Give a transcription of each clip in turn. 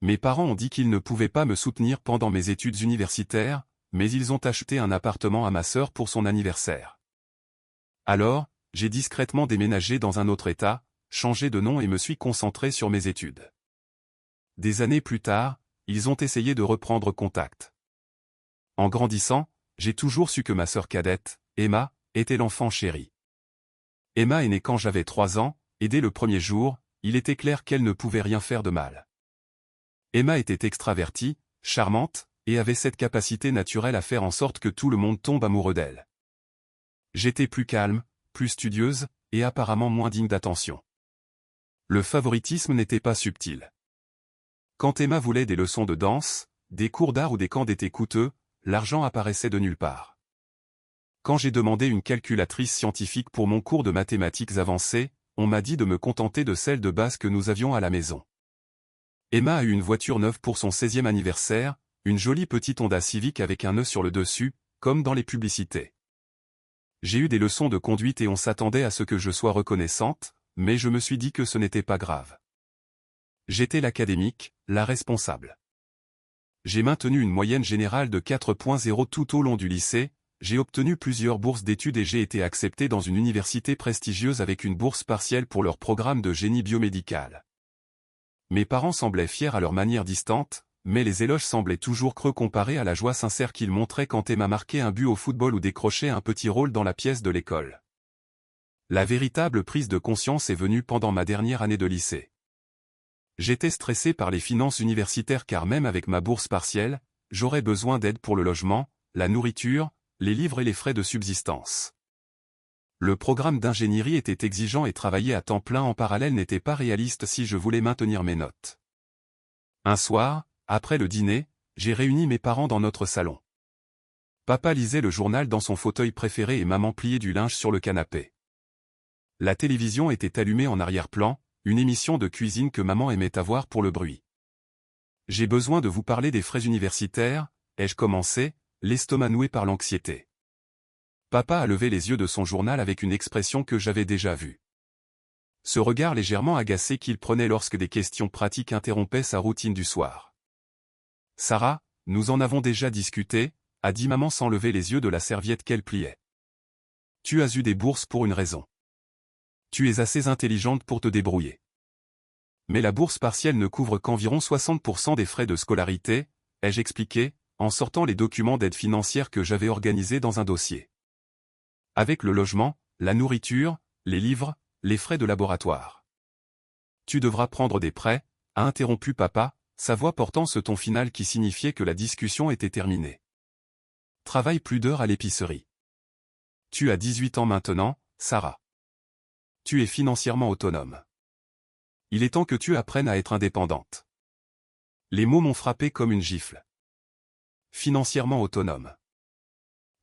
Mes parents ont dit qu'ils ne pouvaient pas me soutenir pendant mes études universitaires, mais ils ont acheté un appartement à ma sœur pour son anniversaire. Alors, j'ai discrètement déménagé dans un autre état, changé de nom et me suis concentré sur mes études. Des années plus tard, ils ont essayé de reprendre contact. En grandissant, j'ai toujours su que ma sœur cadette, Emma, était l'enfant chéri. Emma est née quand j'avais 3 ans, et dès le premier jour, il était clair qu'elle ne pouvait rien faire de mal. Emma était extravertie, charmante, et avait cette capacité naturelle à faire en sorte que tout le monde tombe amoureux d'elle. J'étais plus calme, plus studieuse, et apparemment moins digne d'attention. Le favoritisme n'était pas subtil. Quand Emma voulait des leçons de danse, des cours d'art ou des camps d'été coûteux, l'argent apparaissait de nulle part. Quand j'ai demandé une calculatrice scientifique pour mon cours de mathématiques avancées, on m'a dit de me contenter de celle de base que nous avions à la maison. Emma a eu une voiture neuve pour son 16e anniversaire, une jolie petite Honda Civic avec un nœud sur le dessus, comme dans les publicités. J'ai eu des leçons de conduite et on s'attendait à ce que je sois reconnaissante, mais je me suis dit que ce n'était pas grave. J'étais l'académique, la responsable. J'ai maintenu une moyenne générale de 4.0 tout au long du lycée, j'ai obtenu plusieurs bourses d'études et j'ai été accepté dans une université prestigieuse avec une bourse partielle pour leur programme de génie biomédical. Mes parents semblaient fiers à leur manière distante, mais les éloges semblaient toujours creux comparés à la joie sincère qu'ils montraient quand Emma marquait un but au football ou décrochait un petit rôle dans la pièce de l'école. La véritable prise de conscience est venue pendant ma dernière année de lycée. J'étais stressé par les finances universitaires car même avec ma bourse partielle, j'aurais besoin d'aide pour le logement, la nourriture, les livres et les frais de subsistance. Le programme d'ingénierie était exigeant et travailler à temps plein en parallèle n'était pas réaliste si je voulais maintenir mes notes. Un soir, après le dîner, j'ai réuni mes parents dans notre salon. Papa lisait le journal dans son fauteuil préféré et maman pliait du linge sur le canapé. La télévision était allumée en arrière-plan, une émission de cuisine que maman aimait avoir pour le bruit. J'ai besoin de vous parler des frais universitaires, ai-je commencé, l'estomac noué par l'anxiété. Papa a levé les yeux de son journal avec une expression que j'avais déjà vue. Ce regard légèrement agacé qu'il prenait lorsque des questions pratiques interrompaient sa routine du soir. « Sarah, nous en avons déjà discuté », a dit maman sans lever les yeux de la serviette qu'elle pliait. « Tu as eu des bourses pour une raison. Tu es assez intelligente pour te débrouiller. Mais la bourse partielle ne couvre qu'environ 60% des frais de scolarité, ai-je expliqué, en sortant les documents d'aide financière que j'avais organisés dans un dossier. Avec le logement, la nourriture, les livres, les frais de laboratoire. Tu devras prendre des prêts, a interrompu papa, sa voix portant ce ton final qui signifiait que la discussion était terminée. Travaille plus d'heures à l'épicerie. Tu as 18 ans maintenant, Sarah. Tu es financièrement autonome. Il est temps que tu apprennes à être indépendante. Les mots m'ont frappé comme une gifle. Financièrement autonome.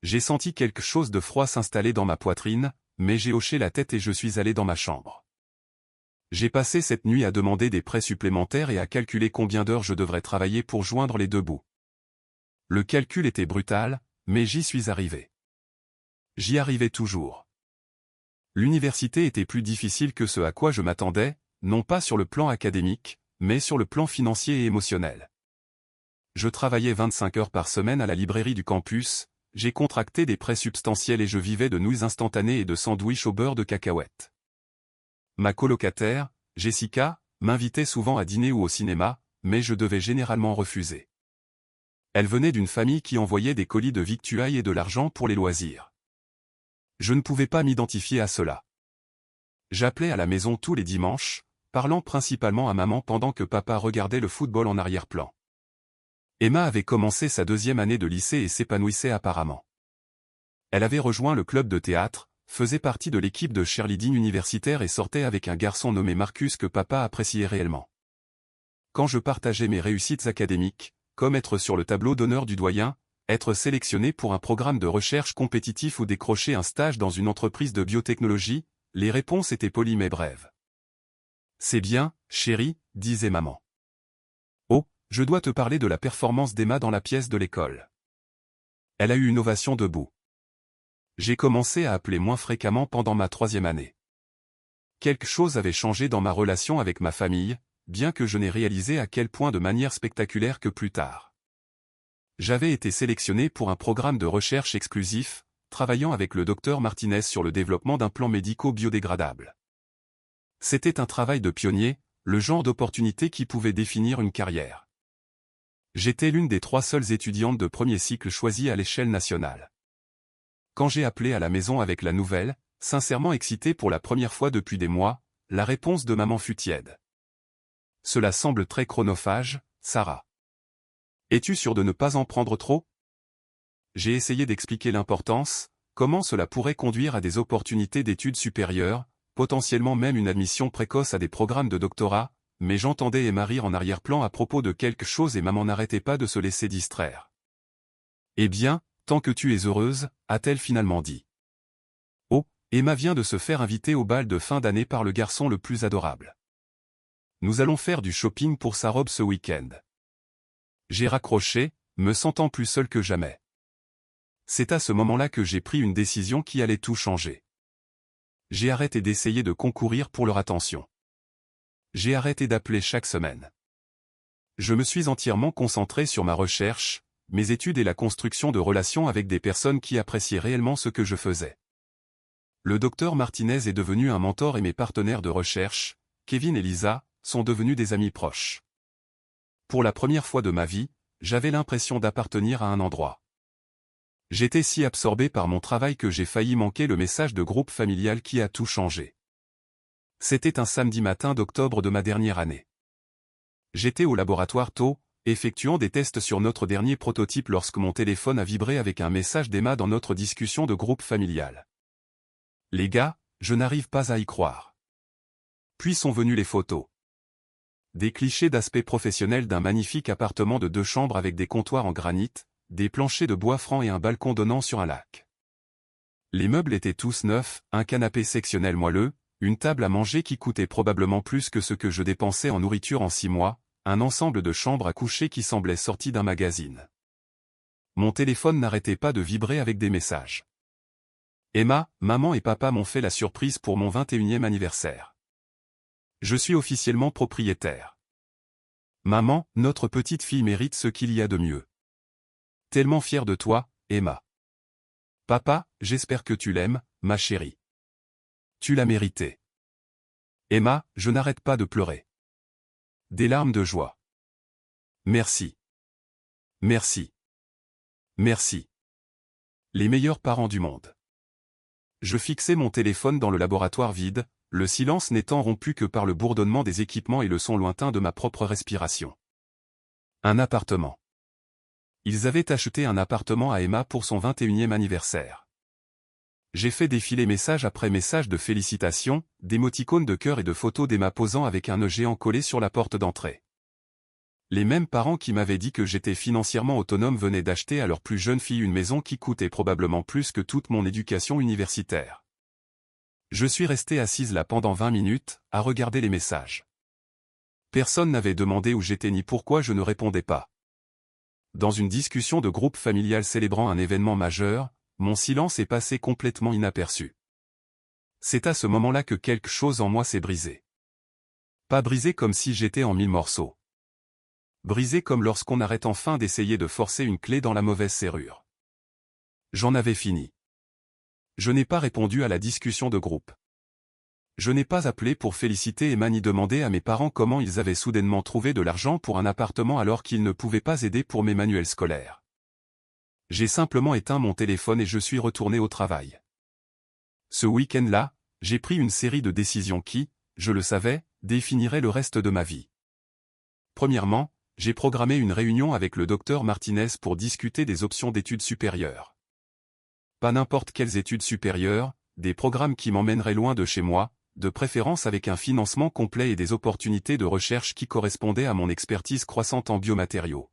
J'ai senti quelque chose de froid s'installer dans ma poitrine, mais j'ai hoché la tête et je suis allé dans ma chambre. J'ai passé cette nuit à demander des prêts supplémentaires et à calculer combien d'heures je devrais travailler pour joindre les deux bouts. Le calcul était brutal, mais j'y suis arrivé. J'y arrivais toujours. L'université était plus difficile que ce à quoi je m'attendais, non pas sur le plan académique, mais sur le plan financier et émotionnel. Je travaillais 25 heures par semaine à la librairie du campus, j'ai contracté des prêts substantiels et je vivais de nouilles instantanées et de sandwichs au beurre de cacahuète. Ma colocataire, Jessica, m'invitait souvent à dîner ou au cinéma, mais je devais généralement refuser. Elle venait d'une famille qui envoyait des colis de victuailles et de l'argent pour les loisirs. Je ne pouvais pas m'identifier à cela. J'appelais à la maison tous les dimanches, parlant principalement à maman pendant que papa regardait le football en arrière-plan. Emma avait commencé sa 2e année de lycée et s'épanouissait apparemment. Elle avait rejoint le club de théâtre, faisait partie de l'équipe de cheerleading universitaire et sortait avec un garçon nommé Marcus que papa appréciait réellement. Quand je partageais mes réussites académiques, comme être sur le tableau d'honneur du doyen, être sélectionné pour un programme de recherche compétitif ou décrocher un stage dans une entreprise de biotechnologie, les réponses étaient polies mais brèves. « C'est bien, chérie », disait maman. « Oh, je dois te parler de la performance d'Emma dans la pièce de l'école. Elle a eu une ovation debout. » J'ai commencé à appeler moins fréquemment pendant ma 3e année. Quelque chose avait changé dans ma relation avec ma famille, bien que je n'ai réalisé à quel point de manière spectaculaire que plus tard. J'avais été sélectionné pour un programme de recherche exclusif, travaillant avec le docteur Martinez sur le développement d'implants médicaux biodégradables. C'était un travail de pionnier, le genre d'opportunité qui pouvait définir une carrière. J'étais l'une des 3 seules étudiantes de premier cycle choisies à l'échelle nationale. Quand j'ai appelé à la maison avec la nouvelle, sincèrement excité pour la première fois depuis des mois, la réponse de maman fut tiède. Cela semble très chronophage, Sarah. Es-tu sûre de ne pas en prendre trop? J'ai essayé d'expliquer l'importance, comment cela pourrait conduire à des opportunités d'études supérieures, potentiellement même une admission précoce à des programmes de doctorat, mais j'entendais Emma rire en arrière-plan à propos de quelque chose et maman n'arrêtait pas de se laisser distraire. Eh bien, tant que tu es heureuse, a-t-elle finalement dit. Oh, Emma vient de se faire inviter au bal de fin d'année par le garçon le plus adorable. Nous allons faire du shopping pour sa robe ce week-end. J'ai raccroché, me sentant plus seul que jamais. C'est à ce moment-là que j'ai pris une décision qui allait tout changer. J'ai arrêté d'essayer de concourir pour leur attention. J'ai arrêté d'appeler chaque semaine. Je me suis entièrement concentré sur ma recherche, mes études et la construction de relations avec des personnes qui appréciaient réellement ce que je faisais. Le docteur Martinez est devenu un mentor et mes partenaires de recherche, Kevin et Lisa, sont devenus des amis proches. Pour la première fois de ma vie, j'avais l'impression d'appartenir à un endroit. J'étais si absorbé par mon travail que j'ai failli manquer le message de groupe familial qui a tout changé. C'était un samedi matin d'octobre de ma dernière année. J'étais au laboratoire tôt, effectuant des tests sur notre dernier prototype lorsque mon téléphone a vibré avec un message d'Emma dans notre discussion de groupe familial. Les gars, je n'arrive pas à y croire. Puis sont venues les photos. Des clichés d'aspect professionnel d'un magnifique appartement de 2 chambres avec des comptoirs en granit, des planchers de bois franc et un balcon donnant sur un lac. Les meubles étaient tous neufs, un canapé sectionnel moelleux, une table à manger qui coûtait probablement plus que ce que je dépensais en nourriture en 6 mois, un ensemble de chambres à coucher qui semblait sorti d'un magazine. Mon téléphone n'arrêtait pas de vibrer avec des messages. Emma, maman et papa m'ont fait la surprise pour mon 21e anniversaire. Je suis officiellement propriétaire. Maman, notre petite fille mérite ce qu'il y a de mieux. Tellement fier de toi, Emma. Papa, j'espère que tu l'aimes, ma chérie. Tu l'as mérité. Emma, je n'arrête pas de pleurer. Des larmes de joie. Merci. Merci. Merci. Les meilleurs parents du monde. Je fixais mon téléphone dans le laboratoire vide, le silence n'étant rompu que par le bourdonnement des équipements et le son lointain de ma propre respiration. Un appartement. Ils avaient acheté un appartement à Emma pour son 21e anniversaire. J'ai fait défiler message après message de félicitations, d'émoticônes de cœur et de photos d'Emma posant avec un nœud géant collé sur la porte d'entrée. Les mêmes parents qui m'avaient dit que j'étais financièrement autonome venaient d'acheter à leur plus jeune fille une maison qui coûtait probablement plus que toute mon éducation universitaire. Je suis resté assise là pendant 20 minutes, à regarder les messages. Personne n'avait demandé où j'étais ni pourquoi je ne répondais pas. Dans une discussion de groupe familial célébrant un événement majeur, mon silence est passé complètement inaperçu. C'est à ce moment-là que quelque chose en moi s'est brisé. Pas brisé comme si j'étais en 1000 morceaux. Brisé comme lorsqu'on arrête enfin d'essayer de forcer une clé dans la mauvaise serrure. J'en avais fini. Je n'ai pas répondu à la discussion de groupe. Je n'ai pas appelé pour féliciter Emma ni demander à mes parents comment ils avaient soudainement trouvé de l'argent pour un appartement alors qu'ils ne pouvaient pas aider pour mes manuels scolaires. J'ai simplement éteint mon téléphone et je suis retourné au travail. Ce week-end-là, j'ai pris une série de décisions qui, je le savais, définiraient le reste de ma vie. Premièrement, j'ai programmé une réunion avec le docteur Martinez pour discuter des options d'études supérieures. Pas n'importe quelles études supérieures, des programmes qui m'emmèneraient loin de chez moi, de préférence avec un financement complet et des opportunités de recherche qui correspondaient à mon expertise croissante en biomatériaux.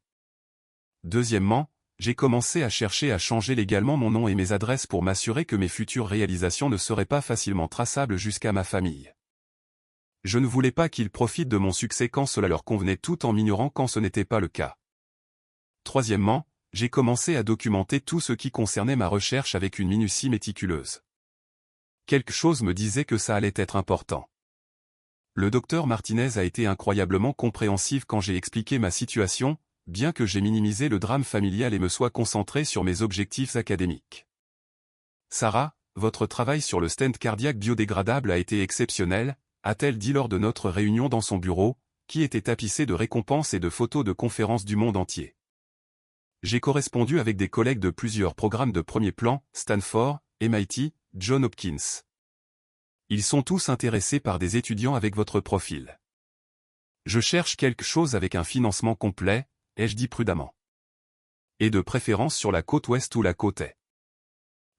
Deuxièmement, j'ai commencé à chercher à changer légalement mon nom et mes adresses pour m'assurer que mes futures réalisations ne seraient pas facilement traçables jusqu'à ma famille. Je ne voulais pas qu'ils profitent de mon succès quand cela leur convenait tout en m'ignorant quand ce n'était pas le cas. Troisièmement, j'ai commencé à documenter tout ce qui concernait ma recherche avec une minutie méticuleuse. Quelque chose me disait que ça allait être important. Le docteur Martinez a été incroyablement compréhensif quand j'ai expliqué ma situation, bien que j'ai minimisé le drame familial et me sois concentré sur mes objectifs académiques. Sarah, votre travail sur le stent cardiaque biodégradable a été exceptionnel, a-t-elle dit lors de notre réunion dans son bureau, qui était tapissé de récompenses et de photos de conférences du monde entier. J'ai correspondu avec des collègues de plusieurs programmes de premier plan, Stanford, MIT, Johns Hopkins. Ils sont tous intéressés par des étudiants avec votre profil. Je cherche quelque chose avec un financement complet, ai-je dit prudemment. Et de préférence sur la côte ouest ou la côte est.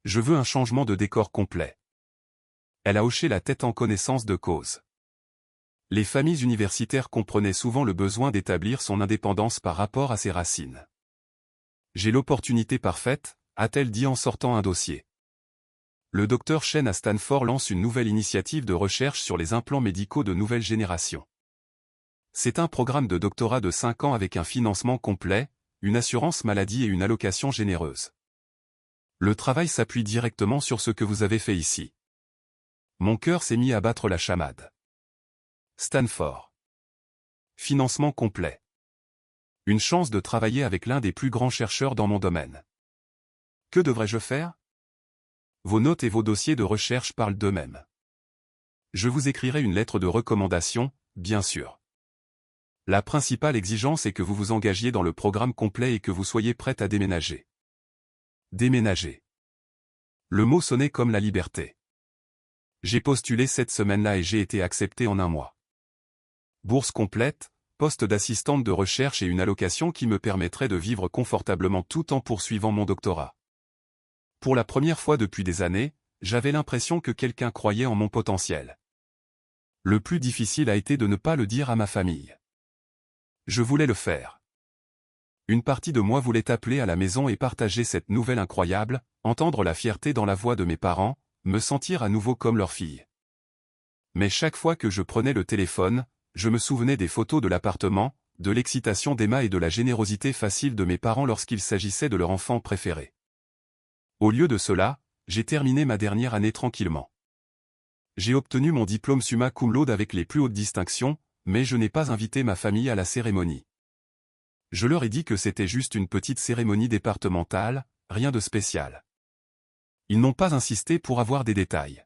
Je veux un changement de décor complet. Elle a hoché la tête en connaissance de cause. Les familles universitaires comprenaient souvent le besoin d'établir son indépendance par rapport à ses racines. J'ai l'opportunité parfaite, a-t-elle dit en sortant un dossier. Le Dr Chen à Stanford lance une nouvelle initiative de recherche sur les implants médicaux de nouvelle génération. C'est un programme de doctorat de 5 ans avec un financement complet, une assurance maladie et une allocation généreuse. Le travail s'appuie directement sur ce que vous avez fait ici. Mon cœur s'est mis à battre la chamade. Stanford. Financement complet. Une chance de travailler avec l'un des plus grands chercheurs dans mon domaine. Que devrais-je faire? Vos notes et vos dossiers de recherche parlent d'eux-mêmes. Je vous écrirai une lettre de recommandation, bien sûr. La principale exigence est que vous vous engagiez dans le programme complet et que vous soyez prête à déménager. Déménager. Le mot sonnait comme la liberté. J'ai postulé cette semaine-là et j'ai été accepté en un mois. Bourse complète, poste d'assistante de recherche et une allocation qui me permettrait de vivre confortablement tout en poursuivant mon doctorat. Pour la première fois depuis des années, j'avais l'impression que quelqu'un croyait en mon potentiel. Le plus difficile a été de ne pas le dire à ma famille. Je voulais le faire. Une partie de moi voulait appeler à la maison et partager cette nouvelle incroyable, entendre la fierté dans la voix de mes parents, me sentir à nouveau comme leur fille. Mais chaque fois que je prenais le téléphone, je me souvenais des photos de l'appartement, de l'excitation d'Emma et de la générosité facile de mes parents lorsqu'il s'agissait de leur enfant préféré. Au lieu de cela, j'ai terminé ma dernière année tranquillement. J'ai obtenu mon diplôme summa cum laude avec les plus hautes distinctions, mais je n'ai pas invité ma famille à la cérémonie. Je leur ai dit que c'était juste une petite cérémonie départementale, rien de spécial. Ils n'ont pas insisté pour avoir des détails.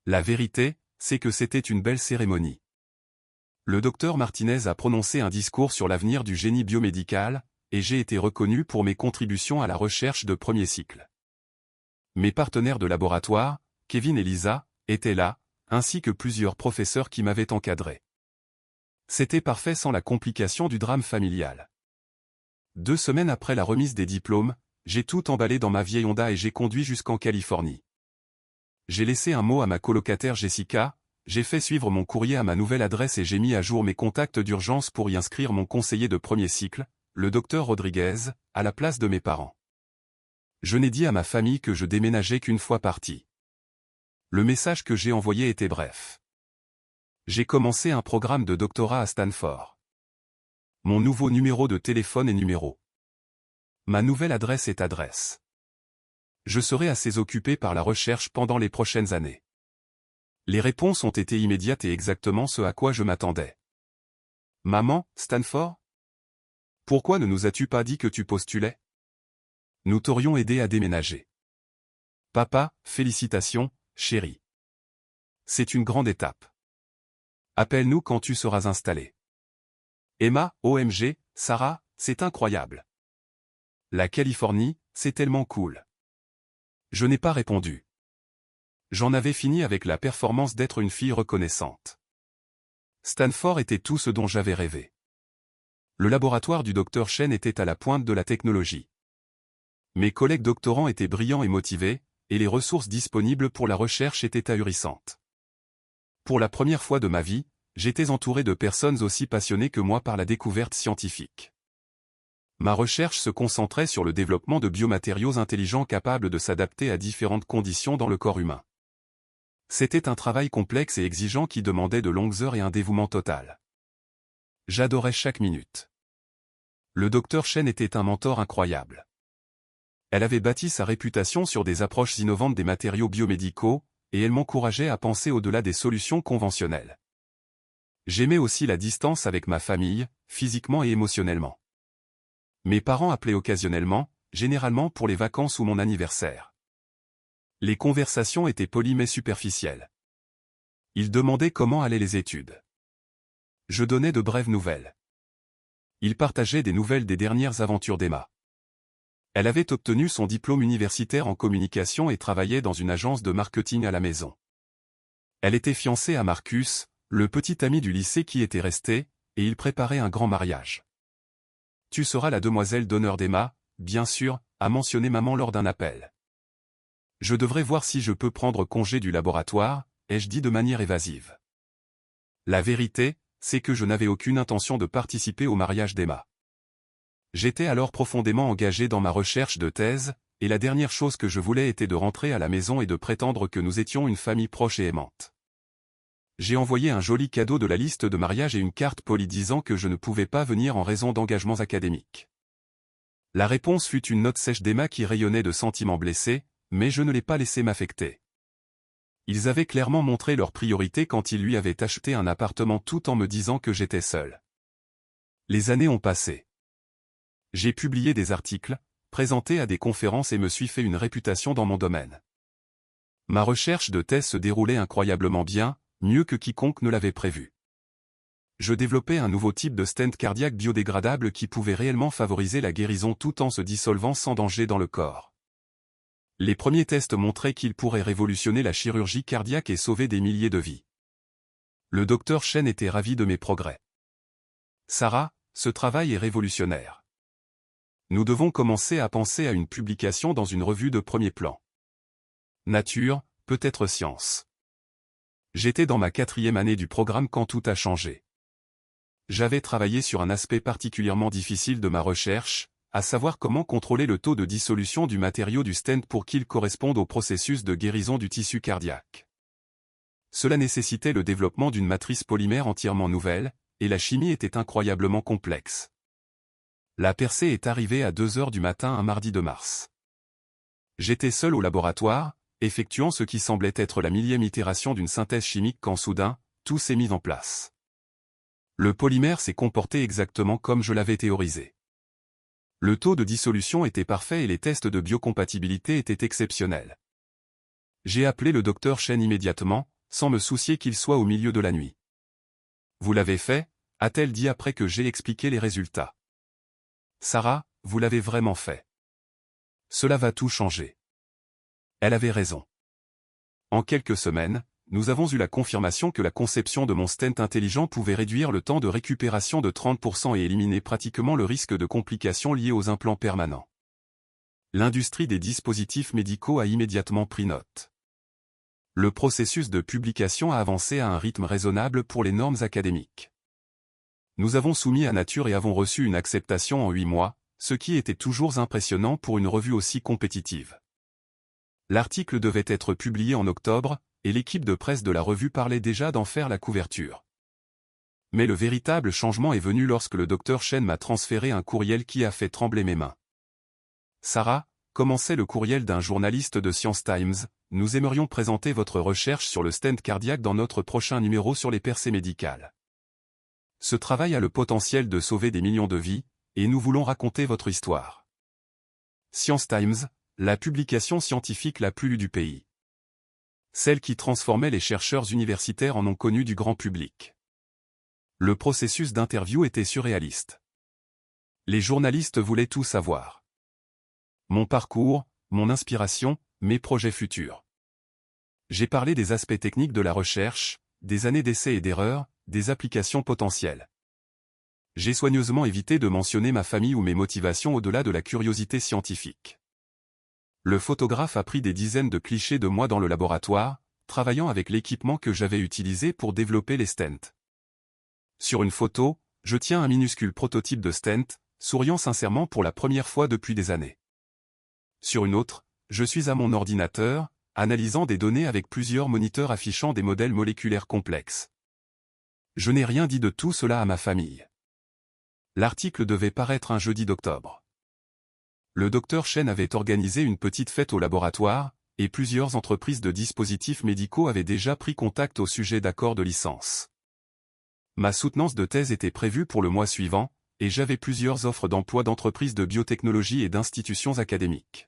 La vérité, c'est que c'était une belle cérémonie. Le docteur Martinez a prononcé un discours sur l'avenir du génie biomédical, et j'ai été reconnu pour mes contributions à la recherche de premier cycle. Mes partenaires de laboratoire, Kevin et Lisa, étaient là, ainsi que plusieurs professeurs qui m'avaient encadré. C'était parfait sans la complication du drame familial. 2 semaines après la remise des diplômes, j'ai tout emballé dans ma vieille Honda et j'ai conduit jusqu'en Californie. J'ai laissé un mot à ma colocataire Jessica, j'ai fait suivre mon courrier à ma nouvelle adresse et j'ai mis à jour mes contacts d'urgence pour y inscrire mon conseiller de premier cycle, le docteur Rodriguez, à la place de mes parents. Je n'ai dit à ma famille que je déménageais qu'une fois parti. Le message que j'ai envoyé était bref. J'ai commencé un programme de doctorat à Stanford. Mon nouveau numéro de téléphone est numéro. Ma nouvelle adresse est adresse. Je serai assez occupé par la recherche pendant les prochaines années. Les réponses ont été immédiates et exactement ce à quoi je m'attendais. Maman, Stanford? Pourquoi ne nous as-tu pas dit que tu postulais? Nous t'aurions aidé à déménager. Papa, félicitations, chérie. C'est une grande étape. Appelle-nous quand tu seras installé. Emma, OMG, Sarah, c'est incroyable. La Californie, c'est tellement cool. Je n'ai pas répondu. J'en avais fini avec la performance d'être une fille reconnaissante. Stanford était tout ce dont j'avais rêvé. Le laboratoire du Dr Chen était à la pointe de la technologie. Mes collègues doctorants étaient brillants et motivés, et les ressources disponibles pour la recherche étaient ahurissantes. Pour la première fois de ma vie, j'étais entouré de personnes aussi passionnées que moi par la découverte scientifique. Ma recherche se concentrait sur le développement de biomatériaux intelligents capables de s'adapter à différentes conditions dans le corps humain. C'était un travail complexe et exigeant qui demandait de longues heures et un dévouement total. J'adorais chaque minute. Le Dr Chen était un mentor incroyable. Elle avait bâti sa réputation sur des approches innovantes des matériaux biomédicaux, et elle m'encourageait à penser au-delà des solutions conventionnelles. J'aimais aussi la distance avec ma famille, physiquement et émotionnellement. Mes parents appelaient occasionnellement, généralement pour les vacances ou mon anniversaire. Les conversations étaient polies mais superficielles. Ils demandaient comment allaient les études. Je donnais de brèves nouvelles. Ils partageaient des nouvelles des dernières aventures d'Emma. Elle avait obtenu son diplôme universitaire en communication et travaillait dans une agence de marketing à la maison. Elle était fiancée à Marcus, le petit ami du lycée qui était resté, et il préparait un grand mariage. « Tu seras la demoiselle d'honneur d'Emma, bien sûr », a mentionné maman lors d'un appel. Je devrais voir si je peux prendre congé du laboratoire, ai-je dit de manière évasive. La vérité, c'est que je n'avais aucune intention de participer au mariage d'Emma. J'étais alors profondément engagé dans ma recherche de thèse, et la dernière chose que je voulais était de rentrer à la maison et de prétendre que nous étions une famille proche et aimante. J'ai envoyé un joli cadeau de la liste de mariage et une carte polie disant que je ne pouvais pas venir en raison d'engagements académiques. La réponse fut une note sèche d'Emma qui rayonnait de sentiments blessés, mais je ne l'ai pas laissé m'affecter. Ils avaient clairement montré leur priorité quand ils lui avaient acheté un appartement tout en me disant que j'étais seul. Les années ont passé. J'ai publié des articles, présenté à des conférences et me suis fait une réputation dans mon domaine. Ma recherche de thèse se déroulait incroyablement bien, mieux que quiconque ne l'avait prévu. Je développais un nouveau type de stent cardiaque biodégradable qui pouvait réellement favoriser la guérison tout en se dissolvant sans danger dans le corps. Les premiers tests montraient qu'il pourrait révolutionner la chirurgie cardiaque et sauver des milliers de vies. Le docteur Chen était ravi de mes progrès. Sarah, ce travail est révolutionnaire. Nous devons commencer à penser à une publication dans une revue de premier plan. Nature, peut-être Science. J'étais dans ma 4e année du programme quand tout a changé. J'avais travaillé sur un aspect particulièrement difficile de ma recherche, à savoir comment contrôler le taux de dissolution du matériau du stent pour qu'il corresponde au processus de guérison du tissu cardiaque. Cela nécessitait le développement d'une matrice polymère entièrement nouvelle, et la chimie était incroyablement complexe. La percée est arrivée à 2 heures du matin un mardi de mars. J'étais seul au laboratoire, effectuant ce qui semblait être la 1000e itération d'une synthèse chimique quand soudain, tout s'est mis en place. Le polymère s'est comporté exactement comme je l'avais théorisé. Le taux de dissolution était parfait et les tests de biocompatibilité étaient exceptionnels. J'ai appelé le docteur Chen immédiatement, sans me soucier qu'il soit au milieu de la nuit. « Vous l'avez fait ?» a-t-elle dit après que j'ai expliqué les résultats. « Sarah, vous l'avez vraiment fait. Cela va tout changer. » Elle avait raison. En quelques semaines, nous avons eu la confirmation que la conception de mon stent intelligent pouvait réduire le temps de récupération de 30% et éliminer pratiquement le risque de complications liées aux implants permanents. L'industrie des dispositifs médicaux a immédiatement pris note. Le processus de publication a avancé à un rythme raisonnable pour les normes académiques. Nous avons soumis à Nature et avons reçu une acceptation en 8 mois, ce qui était toujours impressionnant pour une revue aussi compétitive. L'article devait être publié en octobre, et l'équipe de presse de la revue parlait déjà d'en faire la couverture. Mais le véritable changement est venu lorsque le docteur Chen m'a transféré un courriel qui a fait trembler mes mains. « Sarah », commençait le courriel d'un journaliste de Science Times, « nous aimerions présenter votre recherche sur le stent cardiaque dans notre prochain numéro sur les percées médicales. Ce travail a le potentiel de sauver des millions de vies, et nous voulons raconter votre histoire. » Science Times, la publication scientifique la plus lue du pays. Celle qui transformait les chercheurs universitaires en non connus du grand public. Le processus d'interview était surréaliste. Les journalistes voulaient tout savoir. Mon parcours, mon inspiration, mes projets futurs. J'ai parlé des aspects techniques de la recherche, des années d'essais et d'erreurs, des applications potentielles. J'ai soigneusement évité de mentionner ma famille ou mes motivations au-delà de la curiosité scientifique. Le photographe a pris des dizaines de clichés de moi dans le laboratoire, travaillant avec l'équipement que j'avais utilisé pour développer les stents. Sur une photo, je tiens un minuscule prototype de stent, souriant sincèrement pour la première fois depuis des années. Sur une autre, je suis à mon ordinateur, analysant des données avec plusieurs moniteurs affichant des modèles moléculaires complexes. Je n'ai rien dit de tout cela à ma famille. L'article devait paraître un jeudi d'octobre. Le docteur Chen avait organisé une petite fête au laboratoire, et plusieurs entreprises de dispositifs médicaux avaient déjà pris contact au sujet d'accords de licence. Ma soutenance de thèse était prévue pour le mois suivant, et j'avais plusieurs offres d'emploi d'entreprises de biotechnologie et d'institutions académiques.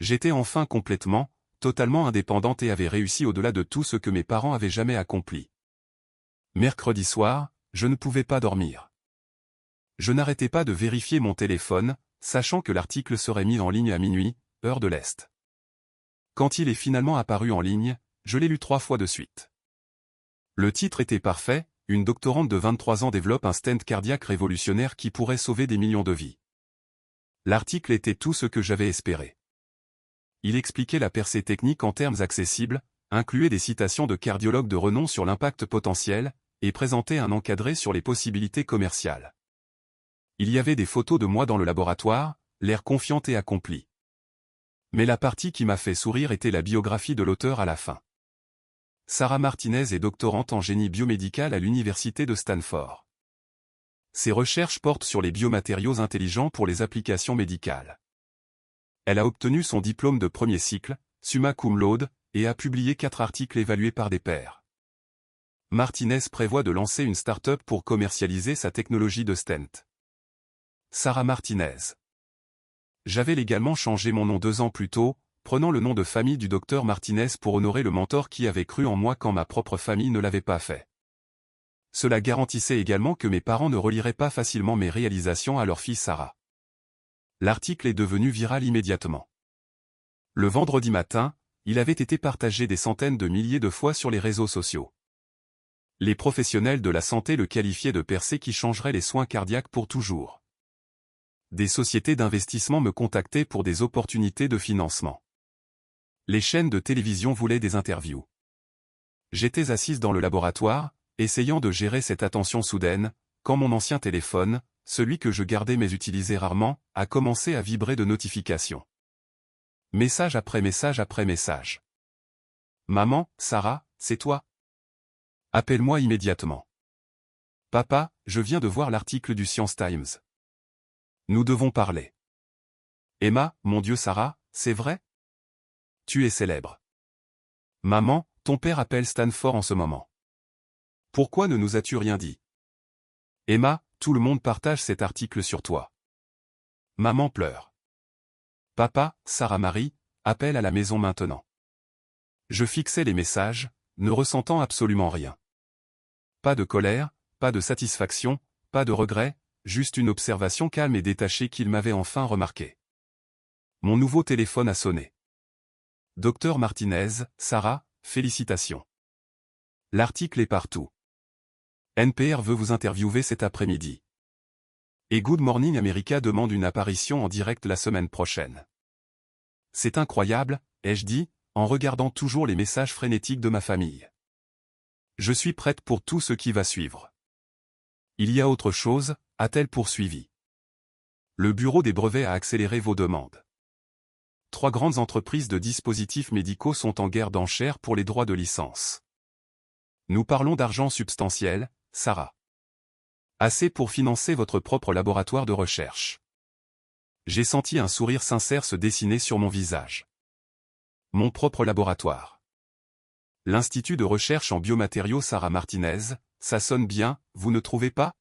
J'étais enfin complètement, totalement indépendante et avais réussi au-delà de tout ce que mes parents avaient jamais accompli. Mercredi soir, je ne pouvais pas dormir. Je n'arrêtais pas de vérifier mon téléphone, sachant que l'article serait mis en ligne à minuit, heure de l'Est. Quand il est finalement apparu en ligne, je l'ai lu 3 fois de suite. Le titre était parfait, une doctorante de 23 ans développe un stent cardiaque révolutionnaire qui pourrait sauver des millions de vies. L'article était tout ce que j'avais espéré. Il expliquait la percée technique en termes accessibles, incluait des citations de cardiologues de renom sur l'impact potentiel, et présentait un encadré sur les possibilités commerciales. Il y avait des photos de moi dans le laboratoire, l'air confiant et accompli. Mais la partie qui m'a fait sourire était la biographie de l'auteur à la fin. Sarah Martinez est doctorante en génie biomédical à l'université de Stanford. Ses recherches portent sur les biomatériaux intelligents pour les applications médicales. Elle a obtenu son diplôme de premier cycle, summa cum laude, et a publié 4 articles évalués par des pairs. Martinez prévoit de lancer une start-up pour commercialiser sa technologie de stent. Sarah Martinez. J'avais légalement changé mon nom 2 ans plus tôt, prenant le nom de famille du docteur Martinez pour honorer le mentor qui avait cru en moi quand ma propre famille ne l'avait pas fait. Cela garantissait également que mes parents ne relieraient pas facilement mes réalisations à leur fille Sarah. L'article est devenu viral immédiatement. Le vendredi matin, il avait été partagé des centaines de milliers de fois sur les réseaux sociaux. Les professionnels de la santé le qualifiaient de percée qui changerait les soins cardiaques pour toujours. Des sociétés d'investissement me contactaient pour des opportunités de financement. Les chaînes de télévision voulaient des interviews. J'étais assise dans le laboratoire, essayant de gérer cette attention soudaine, quand mon ancien téléphone, celui que je gardais mais utilisais rarement, a commencé à vibrer de notifications. Message après message après message. Maman, Sarah, c'est toi? Appelle-moi immédiatement. Papa, je viens de voir l'article du Science Times. Nous devons parler. Emma, mon Dieu Sarah, c'est vrai? Tu es célèbre. Maman, ton père appelle Stanford en ce moment. Pourquoi ne nous as-tu rien dit? Emma, tout le monde partage cet article sur toi. Maman pleure. Papa, Sarah Marie, appelle à la maison maintenant. Je fixais les messages, ne ressentant absolument rien. Pas de colère, pas de satisfaction, pas de regret, juste une observation calme et détachée qu'il m'avait enfin remarqué. Mon nouveau téléphone a sonné. Docteur Martinez, Sarah, félicitations. L'article est partout. NPR veut vous interviewer cet après-midi. Et Good Morning America demande une apparition en direct la semaine prochaine. C'est incroyable, ai-je dit, en regardant toujours les messages frénétiques de ma famille. Je suis prête pour tout ce qui va suivre. Il y a autre chose, a-t-elle poursuivi. Le bureau des brevets a accéléré vos demandes. 3 grandes entreprises de dispositifs médicaux sont en guerre d'enchères pour les droits de licence. Nous parlons d'argent substantiel, Sarah. Assez pour financer votre propre laboratoire de recherche. J'ai senti un sourire sincère se dessiner sur mon visage. Mon propre laboratoire. L'Institut de recherche en biomatériaux Sarah Martinez, ça sonne bien, vous ne trouvez pas?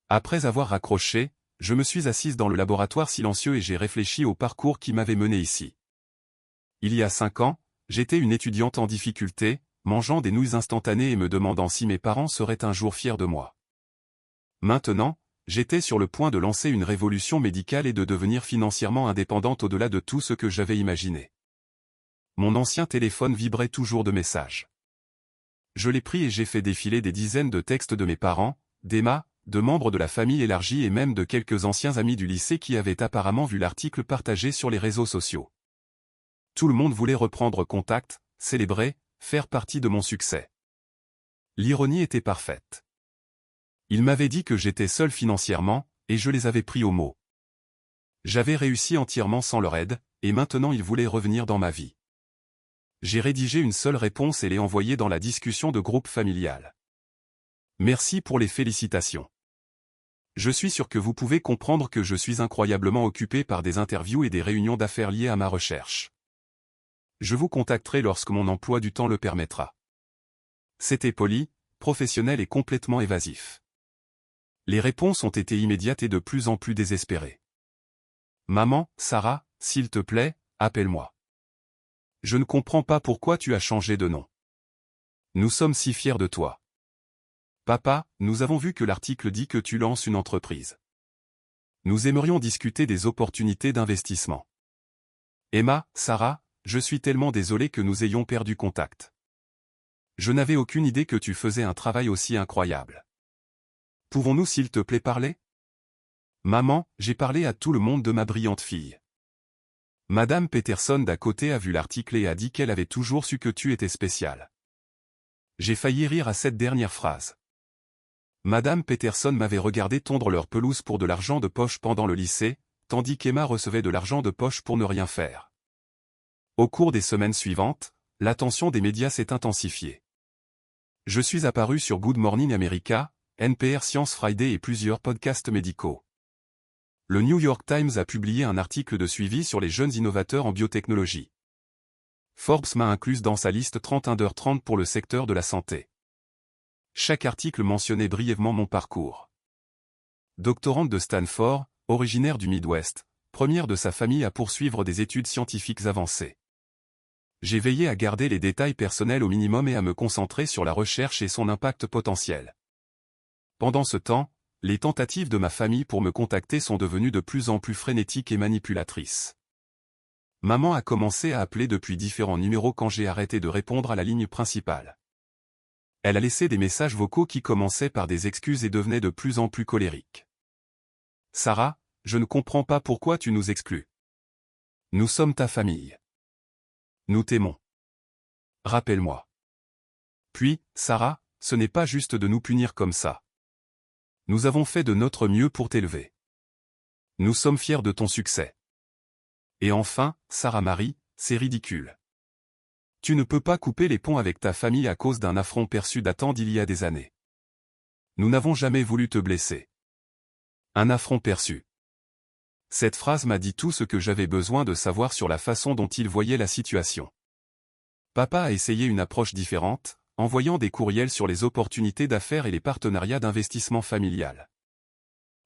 Après avoir raccroché, je me suis assise dans le laboratoire silencieux et j'ai réfléchi au parcours qui m'avait mené ici. Il y a 5 ans, j'étais une étudiante en difficulté, mangeant des nouilles instantanées et me demandant si mes parents seraient un jour fiers de moi. Maintenant, j'étais sur le point de lancer une révolution médicale et de devenir financièrement indépendante au-delà de tout ce que j'avais imaginé. Mon ancien téléphone vibrait toujours de messages. Je l'ai pris et j'ai fait défiler des dizaines de textes de mes parents, d'Emma, de membres de la famille élargie et même de quelques anciens amis du lycée qui avaient apparemment vu l'article partagé sur les réseaux sociaux. Tout le monde voulait reprendre contact, célébrer, faire partie de mon succès. L'ironie était parfaite. Ils m'avaient dit que j'étais seul financièrement, et je les avais pris au mot. J'avais réussi entièrement sans leur aide, et maintenant ils voulaient revenir dans ma vie. J'ai rédigé une seule réponse et l'ai envoyée dans la discussion de groupe familial. Merci pour les félicitations. Je suis sûr que vous pouvez comprendre que je suis incroyablement occupé par des interviews et des réunions d'affaires liées à ma recherche. Je vous contacterai lorsque mon emploi du temps le permettra. C'était poli, professionnel et complètement évasif. Les réponses ont été immédiates et de plus en plus désespérées. Maman, Sarah, s'il te plaît, appelle-moi. Je ne comprends pas pourquoi tu as changé de nom. Nous sommes si fiers de toi. Papa, nous avons vu que l'article dit que tu lances une entreprise. Nous aimerions discuter des opportunités d'investissement. Emma, Sarah, je suis tellement désolé que nous ayons perdu contact. Je n'avais aucune idée que tu faisais un travail aussi incroyable. Pouvons-nous s'il te plaît parler? Maman, j'ai parlé à tout le monde de ma brillante fille. Madame Peterson d'à côté a vu l'article et a dit qu'elle avait toujours su que tu étais spécial. J'ai failli rire à cette dernière phrase. Madame Peterson m'avait regardé tondre leur pelouse pour de l'argent de poche pendant le lycée, tandis qu'Emma recevait de l'argent de poche pour ne rien faire. Au cours des semaines suivantes, l'attention des médias s'est intensifiée. Je suis apparu sur Good Morning America, NPR Science Friday et plusieurs podcasts médicaux. Le New York Times a publié un article de suivi sur les jeunes innovateurs en biotechnologie. Forbes m'a incluse dans sa liste 30 Under 30 pour le secteur de la santé. Chaque article mentionnait brièvement mon parcours. Doctorante de Stanford, originaire du Midwest, première de sa famille à poursuivre des études scientifiques avancées. J'ai veillé à garder les détails personnels au minimum et à me concentrer sur la recherche et son impact potentiel. Pendant ce temps, les tentatives de ma famille pour me contacter sont devenues de plus en plus frénétiques et manipulatrices. Maman a commencé à appeler depuis différents numéros quand j'ai arrêté de répondre à la ligne principale. Elle a laissé des messages vocaux qui commençaient par des excuses et devenaient de plus en plus colériques. Sarah, je ne comprends pas pourquoi tu nous exclus. Nous sommes ta famille. Nous t'aimons. Rappelle-moi. Puis, Sarah, ce n'est pas juste de nous punir comme ça. Nous avons fait de notre mieux pour t'élever. Nous sommes fiers de ton succès. Et enfin, Sarah Marie, c'est ridicule. Tu ne peux pas couper les ponts avec ta famille à cause d'un affront perçu datant d'il y a des années. Nous n'avons jamais voulu te blesser. Un affront perçu. Cette phrase m'a dit tout ce que j'avais besoin de savoir sur la façon dont il voyait la situation. Papa a essayé une approche différente, envoyant des courriels sur les opportunités d'affaires et les partenariats d'investissement familial.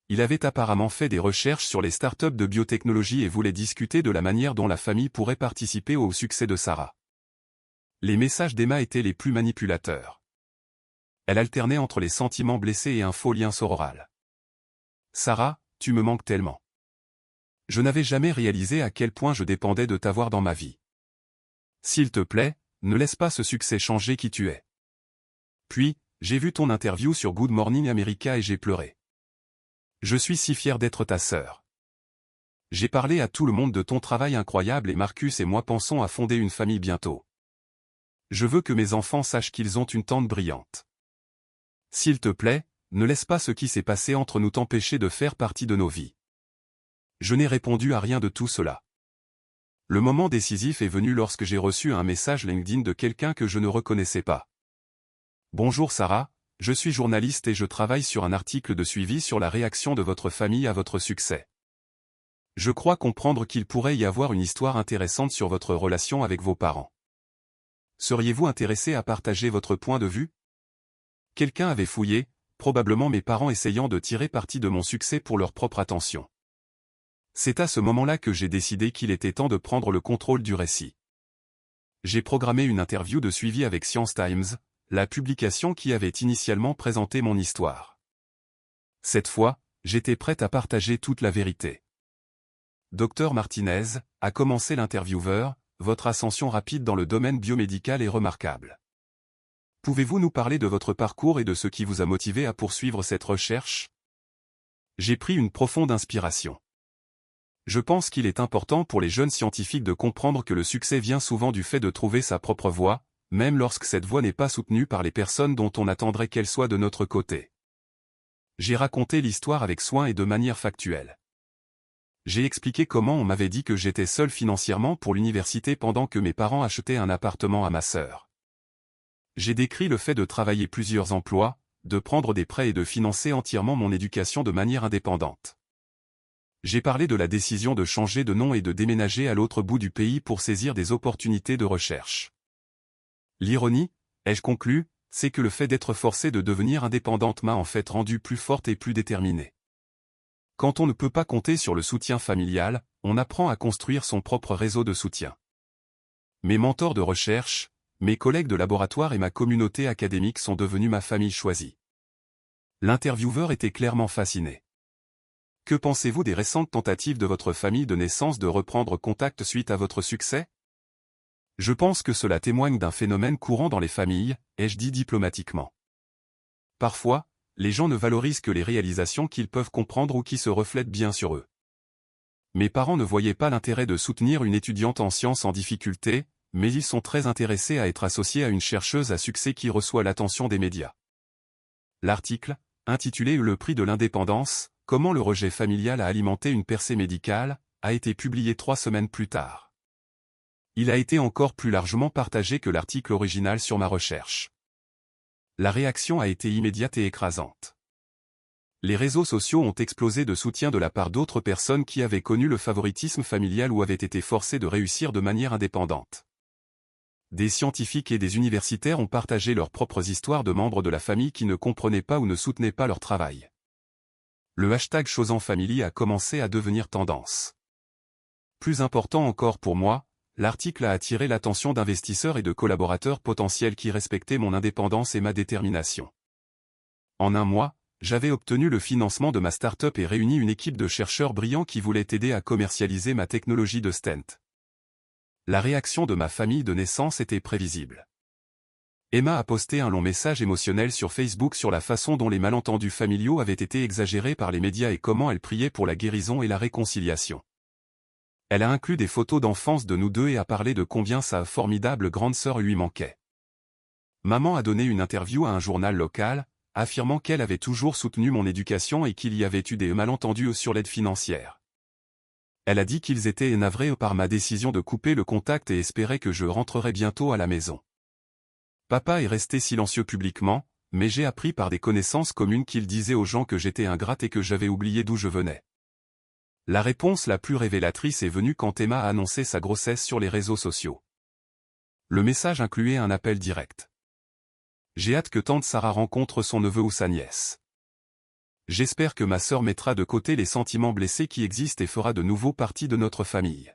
Il avait apparemment fait des recherches sur les startups de biotechnologie et voulait discuter de la manière dont la famille pourrait participer au succès de Sarah. Les messages d'Emma étaient les plus manipulateurs. Elle alternait entre les sentiments blessés et un faux lien sororal. Sarah, tu me manques tellement. Je n'avais jamais réalisé à quel point je dépendais de t'avoir dans ma vie. S'il te plaît, ne laisse pas ce succès changer qui tu es. Puis, j'ai vu ton interview sur Good Morning America et j'ai pleuré. Je suis si fier d'être ta sœur. J'ai parlé à tout le monde de ton travail incroyable et Marcus et moi pensons à fonder une famille bientôt. Je veux que mes enfants sachent qu'ils ont une tante brillante. S'il te plaît, ne laisse pas ce qui s'est passé entre nous t'empêcher de faire partie de nos vies. Je n'ai répondu à rien de tout cela. Le moment décisif est venu lorsque j'ai reçu un message LinkedIn de quelqu'un que je ne reconnaissais pas. Bonjour Sarah, je suis journaliste et je travaille sur un article de suivi sur la réaction de votre famille à votre succès. Je crois comprendre qu'il pourrait y avoir une histoire intéressante sur votre relation avec vos parents. Seriez-vous intéressé à partager votre point de vue? Quelqu'un avait fouillé, probablement mes parents essayant de tirer parti de mon succès pour leur propre attention. C'est à ce moment-là que j'ai décidé qu'il était temps de prendre le contrôle du récit. J'ai programmé une interview de suivi avec Science Times, la publication qui avait initialement présenté mon histoire. Cette fois, j'étais prête à partager toute la vérité. Dr Martinez, a commencé l'intervieweur, votre ascension rapide dans le domaine biomédical est remarquable. Pouvez-vous nous parler de votre parcours et de ce qui vous a motivé à poursuivre cette recherche? J'ai pris une profonde inspiration. Je pense qu'il est important pour les jeunes scientifiques de comprendre que le succès vient souvent du fait de trouver sa propre voie, même lorsque cette voie n'est pas soutenue par les personnes dont on attendrait qu'elle soit de notre côté. J'ai raconté l'histoire avec soin et de manière factuelle. J'ai expliqué comment on m'avait dit que j'étais seul financièrement pour l'université pendant que mes parents achetaient un appartement à ma sœur. J'ai décrit le fait de travailler plusieurs emplois, de prendre des prêts et de financer entièrement mon éducation de manière indépendante. J'ai parlé de la décision de changer de nom et de déménager à l'autre bout du pays pour saisir des opportunités de recherche. L'ironie, ai-je conclu, c'est que le fait d'être forcé de devenir indépendante m'a en fait rendue plus forte et plus déterminée. Quand on ne peut pas compter sur le soutien familial, on apprend à construire son propre réseau de soutien. Mes mentors de recherche, mes collègues de laboratoire et ma communauté académique sont devenus ma famille choisie. L'intervieweur était clairement fasciné. Que pensez-vous des récentes tentatives de votre famille de naissance de reprendre contact suite à votre succès? Je pense que cela témoigne d'un phénomène courant dans les familles, ai-je dit diplomatiquement. Parfois, les gens ne valorisent que les réalisations qu'ils peuvent comprendre ou qui se reflètent bien sur eux. Mes parents ne voyaient pas l'intérêt de soutenir une étudiante en sciences en difficulté, mais ils sont très intéressés à être associés à une chercheuse à succès qui reçoit l'attention des médias. L'article, intitulé « Le prix de l'indépendance, comment le rejet familial a alimenté une percée médicale », a été publié 3 semaines plus tard. Il a été encore plus largement partagé que l'article original sur ma recherche. La réaction a été immédiate et écrasante. Les réseaux sociaux ont explosé de soutien de la part d'autres personnes qui avaient connu le favoritisme familial ou avaient été forcées de réussir de manière indépendante. Des scientifiques et des universitaires ont partagé leurs propres histoires de membres de la famille qui ne comprenaient pas ou ne soutenaient pas leur travail. Le hashtag #ChoisanFamily a commencé à devenir tendance. Plus important encore pour moi, l'article a attiré l'attention d'investisseurs et de collaborateurs potentiels qui respectaient mon indépendance et ma détermination. En un mois, j'avais obtenu le financement de ma start-up et réuni une équipe de chercheurs brillants qui voulaient aider à commercialiser ma technologie de stent. La réaction de ma famille de naissance était prévisible. Emma a posté un long message émotionnel sur Facebook sur la façon dont les malentendus familiaux avaient été exagérés par les médias et comment elle priait pour la guérison et la réconciliation. Elle a inclus des photos d'enfance de nous deux et a parlé de combien sa formidable grande sœur lui manquait. Maman a donné une interview à un journal local, affirmant qu'elle avait toujours soutenu mon éducation et qu'il y avait eu des malentendus sur l'aide financière. Elle a dit qu'ils étaient navrés par ma décision de couper le contact et espérait que je rentrerais bientôt à la maison. Papa est resté silencieux publiquement, mais j'ai appris par des connaissances communes qu'il disait aux gens que j'étais ingrate et que j'avais oublié d'où je venais. La réponse la plus révélatrice est venue quand Emma a annoncé sa grossesse sur les réseaux sociaux. Le message incluait un appel direct. J'ai hâte que tante Sarah rencontre son neveu ou sa nièce. J'espère que ma sœur mettra de côté les sentiments blessés qui existent et fera de nouveau partie de notre famille.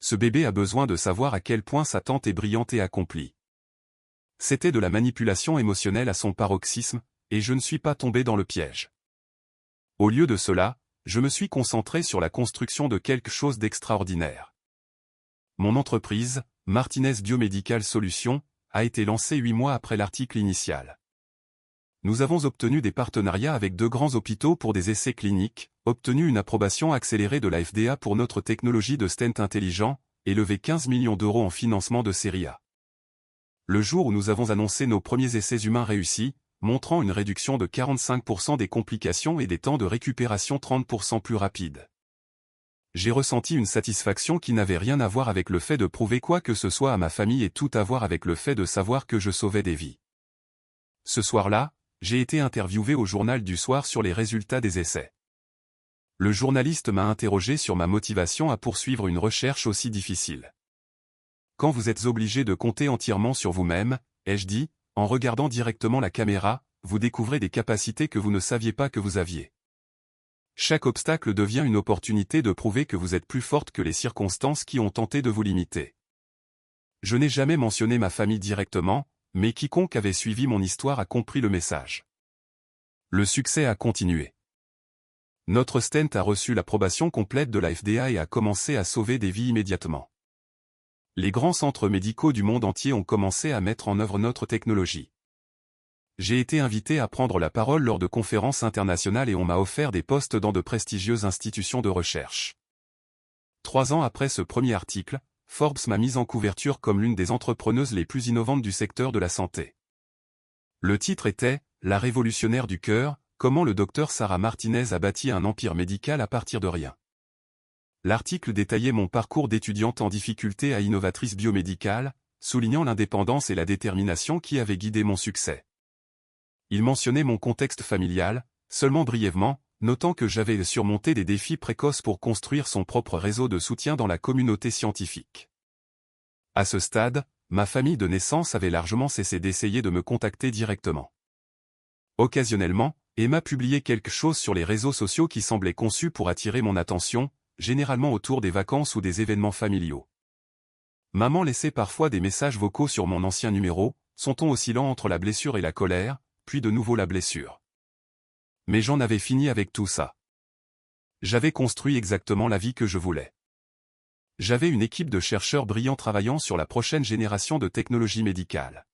Ce bébé a besoin de savoir à quel point sa tante est brillante et accomplie. C'était de la manipulation émotionnelle à son paroxysme, et je ne suis pas tombé dans le piège. Au lieu de cela, je me suis concentré sur la construction de quelque chose d'extraordinaire. Mon entreprise, Martinez Biomedical Solutions, a été lancée 8 mois après l'article initial. Nous avons obtenu des partenariats avec 2 grands hôpitaux pour des essais cliniques, obtenu une approbation accélérée de la FDA pour notre technologie de stent intelligent, et levé 15 millions d'euros en financement de série A. Le jour où nous avons annoncé nos premiers essais humains réussis, montrant une réduction de 45% des complications et des temps de récupération 30% plus rapides. J'ai ressenti une satisfaction qui n'avait rien à voir avec le fait de prouver quoi que ce soit à ma famille et tout à voir avec le fait de savoir que je sauvais des vies. Ce soir-là, j'ai été interviewé au journal du soir sur les résultats des essais. Le journaliste m'a interrogé sur ma motivation à poursuivre une recherche aussi difficile. Quand vous êtes obligé de compter entièrement sur vous-même, ai-je dit, en regardant directement la caméra, vous découvrez des capacités que vous ne saviez pas que vous aviez. Chaque obstacle devient une opportunité de prouver que vous êtes plus forte que les circonstances qui ont tenté de vous limiter. Je n'ai jamais mentionné ma famille directement, mais quiconque avait suivi mon histoire a compris le message. Le succès a continué. Notre stent a reçu l'approbation complète de la FDA et a commencé à sauver des vies immédiatement. Les grands centres médicaux du monde entier ont commencé à mettre en œuvre notre technologie. J'ai été invité à prendre la parole lors de conférences internationales et on m'a offert des postes dans de prestigieuses institutions de recherche. 3 ans après ce premier article, Forbes m'a mise en couverture comme l'une des entrepreneuses les plus innovantes du secteur de la santé. Le titre était « La révolutionnaire du cœur, comment le docteur Sarah Martinez a bâti un empire médical à partir de rien ». L'article détaillait mon parcours d'étudiante en difficulté à innovatrice biomédicale, soulignant l'indépendance et la détermination qui avaient guidé mon succès. Il mentionnait mon contexte familial, seulement brièvement, notant que j'avais surmonté des défis précoces pour construire son propre réseau de soutien dans la communauté scientifique. À ce stade, ma famille de naissance avait largement cessé d'essayer de me contacter directement. Occasionnellement, Emma publiait quelque chose sur les réseaux sociaux qui semblait conçu pour attirer mon attention, généralement autour des vacances ou des événements familiaux. Maman laissait parfois des messages vocaux sur mon ancien numéro, son ton oscillant entre la blessure et la colère, puis de nouveau la blessure. Mais j'en avais fini avec tout ça. J'avais construit exactement la vie que je voulais. J'avais une équipe de chercheurs brillants travaillant sur la prochaine génération de technologies médicales.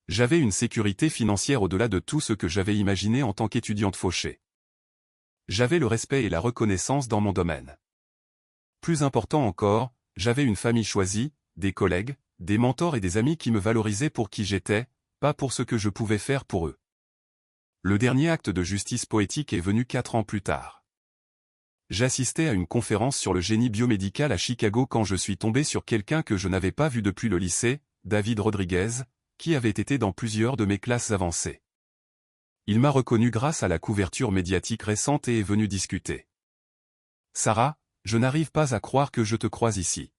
J'avais une sécurité financière au-delà de tout ce que j'avais imaginé en tant qu'étudiante fauchée. J'avais le respect et la reconnaissance dans mon domaine. Plus important encore, j'avais une famille choisie, des collègues, des mentors et des amis qui me valorisaient pour qui j'étais, pas pour ce que je pouvais faire pour eux. Le dernier acte de justice poétique est venu 4 ans plus tard. J'assistais à une conférence sur le génie biomédical à Chicago quand je suis tombé sur quelqu'un que je n'avais pas vu depuis le lycée, David Rodriguez, qui avait été dans plusieurs de mes classes avancées. Il m'a reconnu grâce à la couverture médiatique récente et est venu discuter. « Sarah, je n'arrive pas à croire que je te croise ici.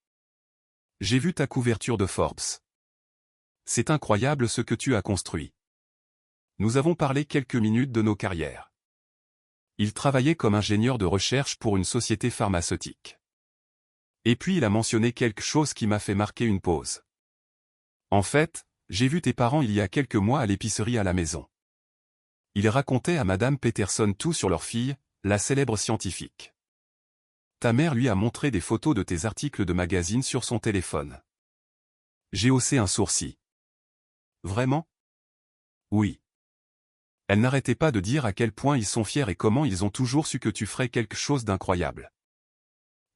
J'ai vu ta couverture de Forbes. C'est incroyable ce que tu as construit. » Nous avons parlé quelques minutes de nos carrières. Il travaillait comme ingénieur de recherche pour une société pharmaceutique. Et puis il a mentionné quelque chose qui m'a fait marquer une pause. « En fait, j'ai vu tes parents il y a quelques mois à l'épicerie à la maison. » Il racontait à Madame Peterson tout sur leur fille, la célèbre scientifique. Ta mère lui a montré des photos de tes articles de magazine sur son téléphone. J'ai haussé un sourcil. Vraiment? Oui. Elle n'arrêtait pas de dire à quel point ils sont fiers et comment ils ont toujours su que tu ferais quelque chose d'incroyable.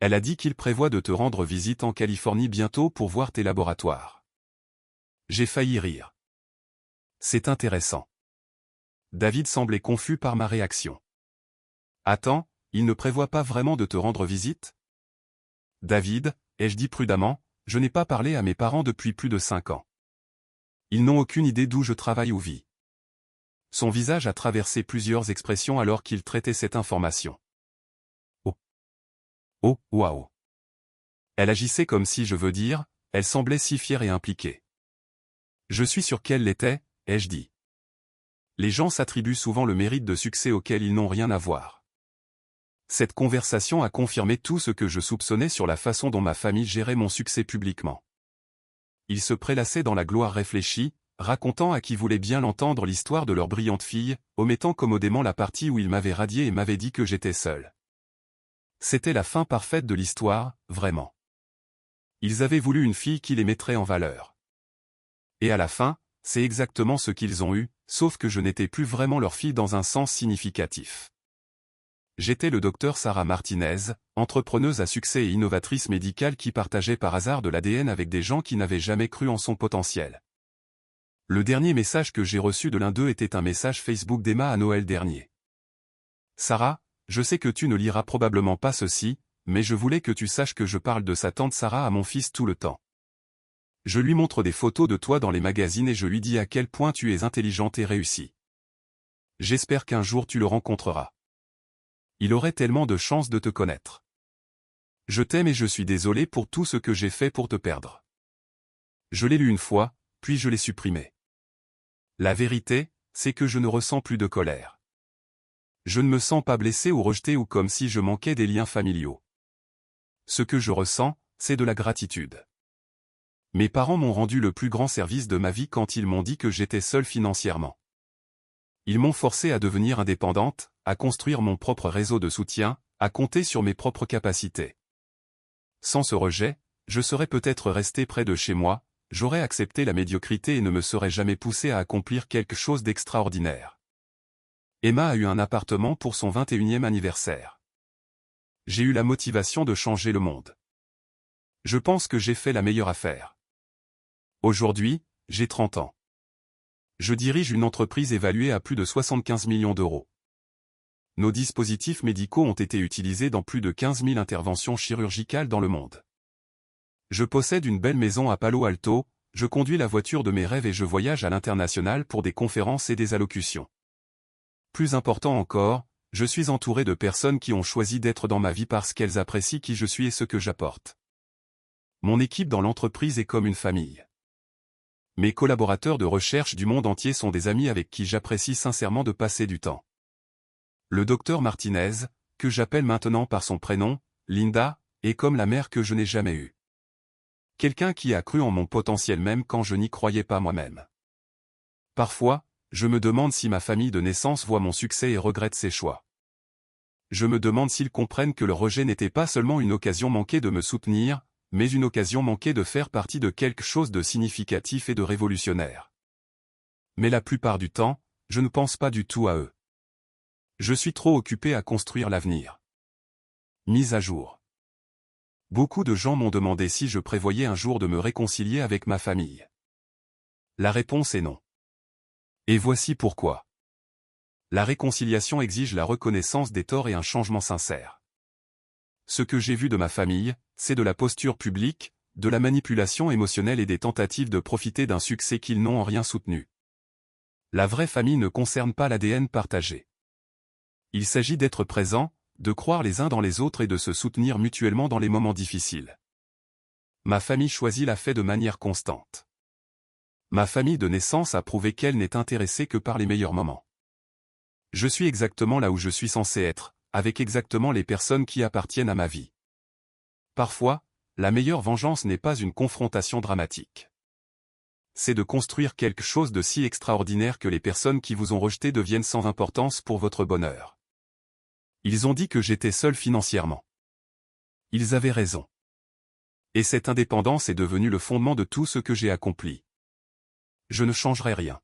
Elle a dit qu'il prévoit de te rendre visite en Californie bientôt pour voir tes laboratoires. J'ai failli rire. C'est intéressant. David semblait confus par ma réaction. Attends, il ne prévoit pas vraiment de te rendre visite? David, ai-je dit prudemment, je n'ai pas parlé à mes parents depuis plus de 5 ans. Ils n'ont aucune idée d'où je travaille ou vis. Son visage a traversé plusieurs expressions alors qu'il traitait cette information. Oh. Oh, waouh. Elle agissait comme si je veux dire, elle semblait si fière et impliquée. Je suis sûr qu'elle l'était, ai-je dit. Les gens s'attribuent souvent le mérite de succès auquel ils n'ont rien à voir. Cette conversation a confirmé tout ce que je soupçonnais sur la façon dont ma famille gérait mon succès publiquement. Ils se prélassaient dans la gloire réfléchie, racontant à qui voulait bien l'entendre l'histoire de leur brillante fille, omettant commodément la partie où ils m'avaient radié et m'avaient dit que j'étais seul. C'était la fin parfaite de l'histoire, vraiment. Ils avaient voulu une fille qui les mettrait en valeur. Et à la fin, c'est exactement ce qu'ils ont eu, sauf que je n'étais plus vraiment leur fille dans un sens significatif. J'étais le docteur Sarah Martinez, entrepreneuse à succès et innovatrice médicale qui partageait par hasard de l'ADN avec des gens qui n'avaient jamais cru en son potentiel. Le dernier message que j'ai reçu de l'un d'eux était un message Facebook d'Emma à Noël dernier. Sarah, je sais que tu ne liras probablement pas ceci, mais je voulais que tu saches que je parle de sa tante Sarah à mon fils tout le temps. Je lui montre des photos de toi dans les magazines et je lui dis à quel point tu es intelligente et réussie. J'espère qu'un jour tu le rencontreras. Il aurait tellement de chance de te connaître. Je t'aime et je suis désolé pour tout ce que j'ai fait pour te perdre. Je l'ai lu une fois, puis je l'ai supprimé. La vérité, c'est que je ne ressens plus de colère. Je ne me sens pas blessé ou rejeté ou comme si je manquais des liens familiaux. Ce que je ressens, c'est de la gratitude. Mes parents m'ont rendu le plus grand service de ma vie quand ils m'ont dit que j'étais seule financièrement. Ils m'ont forcé à devenir indépendante, à construire mon propre réseau de soutien, à compter sur mes propres capacités. Sans ce rejet, je serais peut-être resté près de chez moi, j'aurais accepté la médiocrité et ne me serais jamais poussé à accomplir quelque chose d'extraordinaire. Emma a eu un appartement pour son 21e anniversaire. J'ai eu la motivation de changer le monde. Je pense que j'ai fait la meilleure affaire. Aujourd'hui, j'ai 30 ans. Je dirige une entreprise évaluée à plus de 75 millions d'euros. Nos dispositifs médicaux ont été utilisés dans plus de 15 000 interventions chirurgicales dans le monde. Je possède une belle maison à Palo Alto, je conduis la voiture de mes rêves et je voyage à l'international pour des conférences et des allocutions. Plus important encore, je suis entouré de personnes qui ont choisi d'être dans ma vie parce qu'elles apprécient qui je suis et ce que j'apporte. Mon équipe dans l'entreprise est comme une famille. Mes collaborateurs de recherche du monde entier sont des amis avec qui j'apprécie sincèrement de passer du temps. Le docteur Martinez, que j'appelle maintenant par son prénom, Linda, est comme la mère que je n'ai jamais eue. Quelqu'un qui a cru en mon potentiel même quand je n'y croyais pas moi-même. Parfois, je me demande si ma famille de naissance voit mon succès et regrette ses choix. Je me demande s'ils comprennent que le rejet n'était pas seulement une occasion manquée de me soutenir, mais une occasion manquée de faire partie de quelque chose de significatif et de révolutionnaire. Mais la plupart du temps, je ne pense pas du tout à eux. Je suis trop occupé à construire l'avenir. Mise à jour. Beaucoup de gens m'ont demandé si je prévoyais un jour de me réconcilier avec ma famille. La réponse est non. Et voici pourquoi. La réconciliation exige la reconnaissance des torts et un changement sincère. Ce que j'ai vu de ma famille, c'est de la posture publique, de la manipulation émotionnelle et des tentatives de profiter d'un succès qu'ils n'ont en rien soutenu. La vraie famille ne concerne pas l'ADN partagé. Il s'agit d'être présent, de croire les uns dans les autres et de se soutenir mutuellement dans les moments difficiles. Ma famille choisit la fait de manière constante. Ma famille de naissance a prouvé qu'elle n'est intéressée que par les meilleurs moments. Je suis exactement là où je suis censé être, avec exactement les personnes qui appartiennent à ma vie. Parfois, la meilleure vengeance n'est pas une confrontation dramatique. C'est de construire quelque chose de si extraordinaire que les personnes qui vous ont rejeté deviennent sans importance pour votre bonheur. Ils ont dit que j'étais seul financièrement. Ils avaient raison. Et cette indépendance est devenue le fondement de tout ce que j'ai accompli. Je ne changerai rien.